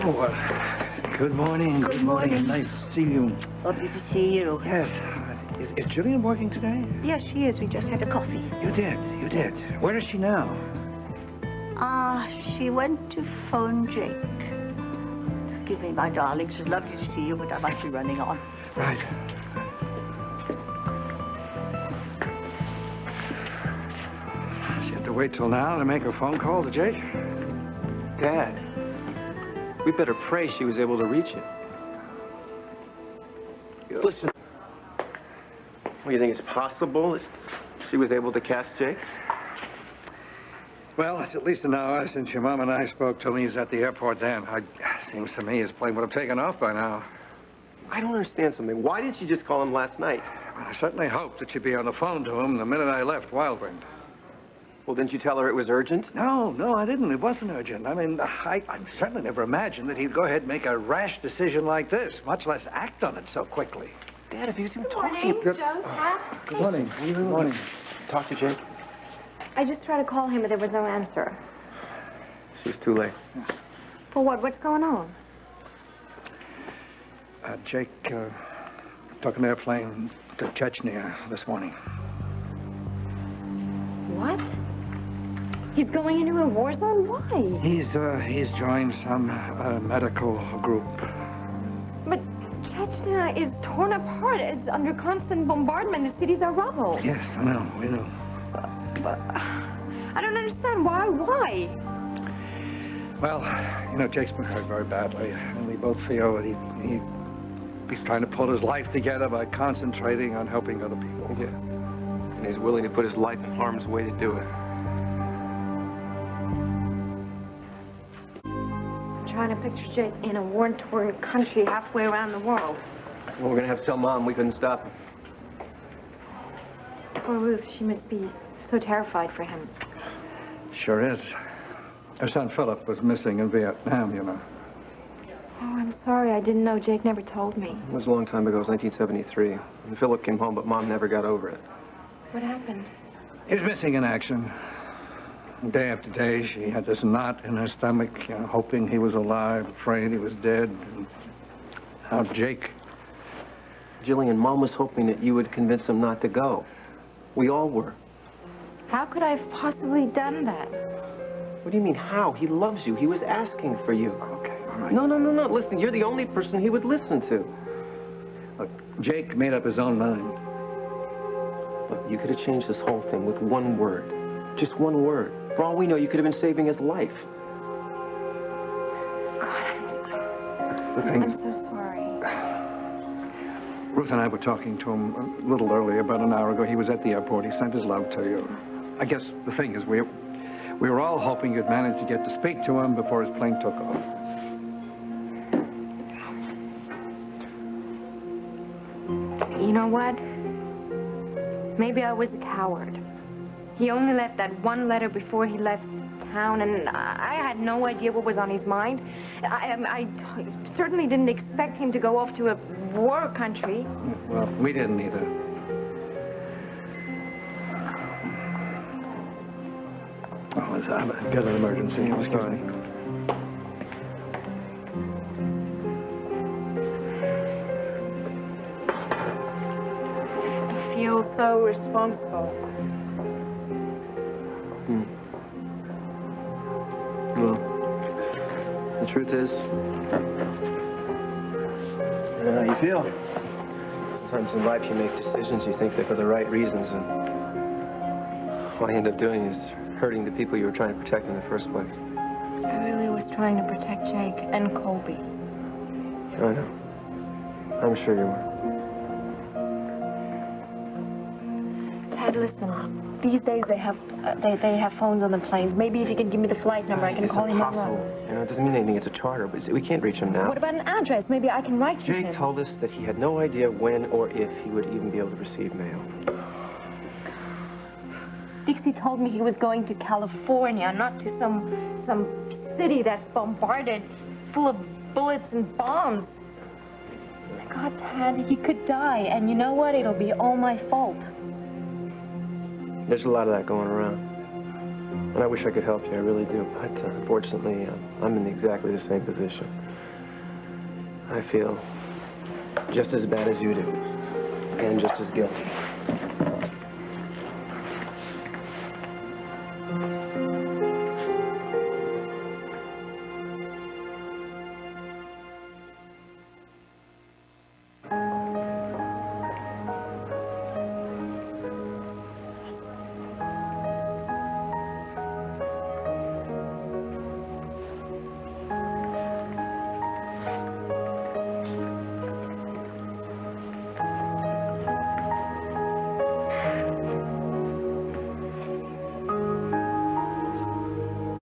Oh, good morning. Good morning. Nice to see you. Lovely to see you. Yes. Is Jillian working today? Yes, she is. We just had a coffee. You did. Where is she now? She went to phone Jake. Excuse me, my darling. It's lovely to see you, but I must be running on. Right. She had to wait till now to make a phone call to Jake? Dad, we better pray she was able to reach it. Listen. Well, you think it's possible that she was able to catch Jake? Well, it's at least an hour since your mom and I spoke to him. He's at the airport then. Seems to me his plane would have taken off by now. I don't understand something. Why didn't she just call him last night? Well, I certainly hoped that she'd be on the phone to him the minute I left Wildwind. Well, didn't you tell her it was urgent? No, I didn't. It wasn't urgent. I mean, I certainly never imagined that he'd go ahead and make a rash decision like this, much less act on it so quickly. Dad, if he was even Good morning, Joe, Pat. Good morning. Good morning. Talk to Jake? I just tried to call him, but there was no answer. She was too late. For what? What's going on? Jake took an airplane to Chechnya this morning. What? He's going into a war zone? Why? He's joined some medical group. But Chechnya is torn apart. It's under constant bombardment. The cities are rubble. Yes, I know. We know. But I don't understand. Why? Well, you know, Jake's been hurt very badly, and we both feel that he's trying to pull his life together by concentrating on helping other people. Yeah. And he's willing to put his life in harm's way to do it. I'm trying to picture Jake in a war-torn country halfway around the world. Well, we're gonna have to tell Mom we couldn't stop him. Poor Ruth, she must be so terrified for him. Sure is. Her son Philip was missing in Vietnam, you know. Oh, I'm sorry. I didn't know. Jake never told me. It was a long time ago. It was 1973. And Philip came home, but Mom never got over it. What happened? He was missing in action. Day after day, she had this knot in her stomach, you know, hoping he was alive, afraid he was dead. And now Jake. Jillian, Mom was hoping that you would convince him not to go. We all were. How could I have possibly done that? What do you mean, how? He loves you. He was asking for you. Okay, all right. No. Listen, you're the only person he would listen to. Look, Jake made up his own mind. Look, you could have changed this whole thing with one word. Just one word. For all we know, you could have been saving his life. God, I'm so sorry. Ruth and I were talking to him a little earlier, about an hour ago. He was at the airport. He sent his love to you. I guess the thing is, we were all hoping you'd manage to get to speak to him before his plane took off. You know what? Maybe I was a coward. He only left that one letter before he left town, and I had no idea what was on his mind. I certainly didn't expect him to go off to a war country. Well, we didn't either. Oh, I've got an emergency. Excuse me. I feel so responsible. Well, the truth is, I know how you feel. Sometimes in life you make decisions you think they're for the right reasons, and what you end up doing is hurting the people you were trying to protect in the first place. I really was trying to protect Jake and Colby. I know. I'm sure you were. Ted, listen. These days they have phones on the planes. Maybe if you can give me the flight number, I can call him. It's impossible. You know, it doesn't mean anything. It's a charter, but we can't reach him now. What about an address? Maybe I can write to him. Jake told us that he had no idea when or if he would even be able to receive mail. Dixie told me he was going to California, not to some city that's bombarded, full of bullets and bombs. My God, Ted, he could die, and you know what? It'll be all my fault. There's a lot of that going around. And I wish I could help you, I really do. But unfortunately, I'm in exactly the same position. I feel just as bad as you do, and just as guilty.